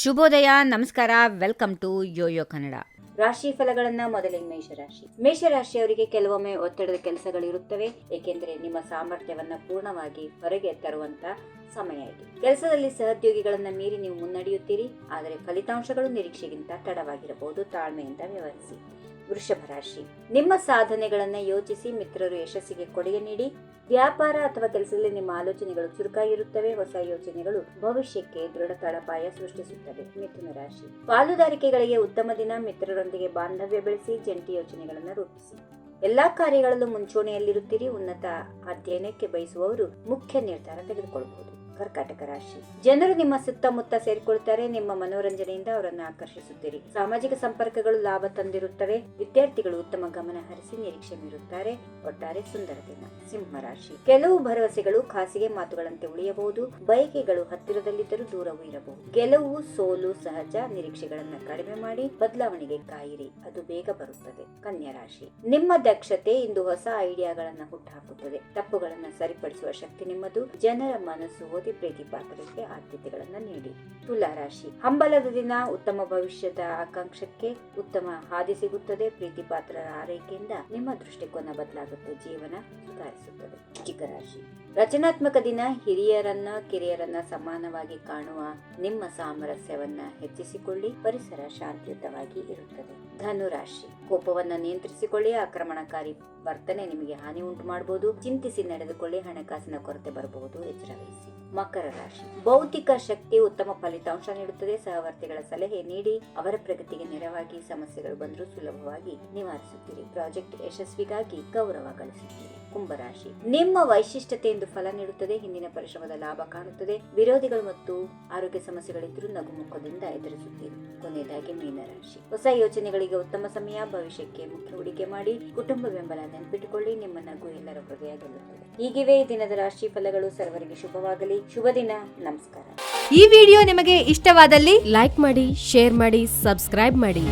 ಶುಭೋದಯ, ನಮಸ್ಕಾರ, welcome to Yoyo Kannada. ರಾಶಿ ಫಲಗಳನ್ನ ಮೊದಲಿಗೆ ಮೇಷರಾಶಿಯವರಿಗೆ ಕೆಲವೊಮ್ಮೆ ಒತ್ತಡದ ಕೆಲಸಗಳಿರುತ್ತವೆ, ಏಕೆಂದರೆ ನಿಮ್ಮ ಸಾಮರ್ಥ್ಯವನ್ನ ಪೂರ್ಣವಾಗಿ ಹೊರಗೆ ತರುವಂತ ಸಮಯ ಇದು. ಕೆಲಸದಲ್ಲಿ ಸಹೋದ್ಯೋಗಿಗಳನ್ನ ಮೀರಿ ನೀವು ಮುನ್ನಡೆಯುತ್ತೀರಿ, ಆದರೆ ಫಲಿತಾಂಶಗಳು ನಿರೀಕ್ಷೆಗಿಂತ ತಡವಾಗಿರಬಹುದು. ತಾಳ್ಮೆಯಿಂದ ವ್ಯವಹರಿಸಿ. ವೃಷಭ ರಾಶಿ, ನಿಮ್ಮ ಸಾಧನೆಗಳನ್ನ ಯೋಚಿಸಿ ಮಿತ್ರರು ಯಶಸ್ಸಿಗೆ ಕೊಡುಗೆ ನೀಡಿ. ವ್ಯಾಪಾರ ಅಥವಾ ಕೆಲಸದಲ್ಲಿ ನಿಮ್ಮ ಆಲೋಚನೆಗಳು ಚುರುಕಾಗಿರುತ್ತವೆ. ಹೊಸ ಯೋಚನೆಗಳು ಭವಿಷ್ಯಕ್ಕೆ ದೃಢ ತಳಪಾಯ ಸೃಷ್ಟಿಸುತ್ತವೆ. ಮಿಥುನ ರಾಶಿ, ಪಾಲುದಾರಿಕೆಗಳಿಗೆ ಉತ್ತಮ ದಿನ. ಮಿತ್ರರೊಂದಿಗೆ ಬಾಂಧವ್ಯ ಬೆಳೆಸಿ, ಜಂಟಿ ಯೋಚನೆಗಳನ್ನು ರೂಪಿಸಿ. ಎಲ್ಲಾ ಕಾರ್ಯಗಳಲ್ಲೂ ಮುಂಚೂಣಿಯಲ್ಲಿರುತ್ತೀರಿ. ಉನ್ನತ ಅಧ್ಯಯನಕ್ಕೆ ಬಯಸುವವರು ಮುಖ್ಯ ನಿರ್ಧಾರ ತೆಗೆದುಕೊಳ್ಳಬಹುದು. ಕರ್ಕಾಟಕ ರಾಶಿ, ಜನರು ನಿಮ್ಮ ಸುತ್ತಮುತ್ತ ಸೇರಿಕೊಳ್ಳುತ್ತಾರೆ. ನಿಮ್ಮ ಮನೋರಂಜನೆಯಿಂದ ಅವರನ್ನು ಆಕರ್ಷಿಸುತ್ತೀರಿ. ಸಾಮಾಜಿಕ ಸಂಪರ್ಕಗಳು ಲಾಭ ತಂದಿರುತ್ತವೆ. ವಿದ್ಯಾರ್ಥಿಗಳು ಉತ್ತಮ ಗಮನ ಹರಿಸಿ ನಿರೀಕ್ಷೆ ಮೀರುತ್ತಾರೆ. ಒಟ್ಟಾರೆ ಸುಂದರ ದಿನ. ಸಿಂಹ ರಾಶಿ, ಕೆಲವು ಭರವಸೆಗಳು ಖಾಸಗಿ ಮಾತುಗಳಂತೆ ಉಳಿಯಬಹುದು. ಬಯಕೆಗಳು ಹತ್ತಿರದಲ್ಲಿದ್ದರೂ ದೂರವೂ ಇರಬಹುದು. ಗೆಲುವು ಸೋಲು ಸಹಜ. ನಿರೀಕ್ಷೆಗಳನ್ನ ಕಡಿಮೆ ಮಾಡಿ ಬದಲಾವಣೆಗೆ ಕಾಯಿರಿ, ಅದು ಬೇಗ ಬರುತ್ತದೆ. ಕನ್ಯಾ ರಾಶಿ, ನಿಮ್ಮ ದಕ್ಷತೆ ಇಂದು ಹೊಸ ಐಡಿಯಾಗಳನ್ನ ಹುಟ್ಟುಹಾಕುತ್ತದೆ. ತಪ್ಪುಗಳನ್ನ ಸರಿಪಡಿಸುವ ಶಕ್ತಿ ನಿಮ್ಮದು. ಜನರ ಮನಸ್ಸು ಪ್ರೀತಿ ಪಾತ್ರಕ್ಕೆ ಆದ್ಯತೆಗಳನ್ನು ನೀಡಿ. ತುಲಾ ರಾಶಿ, ಹಂಬಲದ ದಿನ. ಉತ್ತಮ ಭವಿಷ್ಯದ ಆಕಾಂಕ್ಷಕ್ಕೆ ಉತ್ತಮ ಹಾದಿ ಸಿಗುತ್ತದೆ. ಪ್ರೀತಿ ಪಾತ್ರರ ಆರೈಕೆಯಿಂದ ನಿಮ್ಮ ದೃಷ್ಟಿಕೋನ ಬದಲಾಗುತ್ತೆ, ಜೀವನ ಸುಧಾರಿಸುತ್ತದೆ. ವೃಶ್ಚಿಕ ರಾಶಿ, ರಚನಾತ್ಮಕ ದಿನ. ಹಿರಿಯರನ್ನ ಕಿರಿಯರನ್ನ ಸಮಾನವಾಗಿ ಕಾಣುವ ನಿಮ್ಮ ಸಾಮರಸ್ಯವನ್ನ ಹೆಚ್ಚಿಸಿಕೊಳ್ಳಿ. ಪರಿಸರ ಶಾಂತಿಯುತವಾಗಿ ಇರುತ್ತದೆ. ಧನು ರಾಶಿ, ಕೋಪವನ್ನ ನಿಯಂತ್ರಿಸಿಕೊಳ್ಳಿ. ಆಕ್ರಮಣಕಾರಿ ವರ್ತನೆ ನಿಮಗೆ ಹಾನಿ ಉಂಟು ಮಾಡಬಹುದು. ಚಿಂತಿಸಿ ನಡೆದುಕೊಳ್ಳಿ. ಹಣಕಾಸಿನ ಕೊರತೆ ಬರಬಹುದು, ಎಚ್ಚರ ವಹಿಸಿ. ಮಕರ ರಾಶಿ, ಭೌತಿಕ ಶಕ್ತಿ ಉತ್ತಮ ಫಲಿತಾಂಶ ನೀಡುತ್ತದೆ. ಸಹವರ್ತಿಗಳ ಸಲಹೆ ನೀಡಿ ಅವರ ಪ್ರಗತಿಗೆ ನೆರವಾಗಿ. ಸಮಸ್ಯೆಗಳು ಬಂದರೂ ಸುಲಭವಾಗಿ ನಿವಾರಿಸುತ್ತೀರಿ. ಪ್ರಾಜೆಕ್ಟ್ ಯಶಸ್ವಿಗಾಗಿ ಗೌರವ ಗಳಿಸುತ್ತೀರಿ. ಕುಂಭರಾಶಿ, ನಿಮ್ಮ ವೈಶಿಷ್ಟ್ಯತೆಯಿಂದ ಫಲ ನೀಡುತ್ತದೆ. ಹಿಂದಿನ ಪರಿಶ್ರಮದ ಲಾಭ ಕಾಣುತ್ತದೆ. ವಿರೋಧಿಗಳು ಮತ್ತು ಆರೋಗ್ಯ ಸಮಸ್ಯೆಗಳಿದ್ದರೂ ನಗುಮುಖದಿಂದ ಎದುರಿಸುತ್ತೀರಿ. ಕೊನೆಯದಾಗಿ ಮೀನರಾಶಿ, ಹೊಸ ಯೋಚನೆಗಳಿಗೆ ಉತ್ತಮ ಸಮಯ. ಭವಿಷ್ಯಕ್ಕೆ ಮುಖ್ಯ ಹೂಡಿಕೆ ಮಾಡಿ. ಕುಟುಂಬ ಬೆಂಬಲ ನೆನಪಿಟ್ಟುಕೊಳ್ಳಿ. ನಿಮ್ಮ ನಗು ಎಲ್ಲರ ಹೃದಯ ಗೆಲ್ಲುತ್ತದೆ. ಹೀಗಿವೆ ಈ ದಿನದ ರಾಶಿ ಫಲಗಳು. ಸರ್ವರಿಗೆ ಶುಭವಾಗಲಿ. ಶುಭ ದಿನ. ನಮಸ್ಕಾರ. ಈ ವಿಡಿಯೋ ನಿಮಗೆ ಇಷ್ಟವಾದಲ್ಲಿ ಲೈಕ್ ಮಾಡಿ, ಶೇರ್ ಮಾಡಿ, ಸಬ್ಸ್ಕ್ರೈಬ್ ಮಾಡಿ.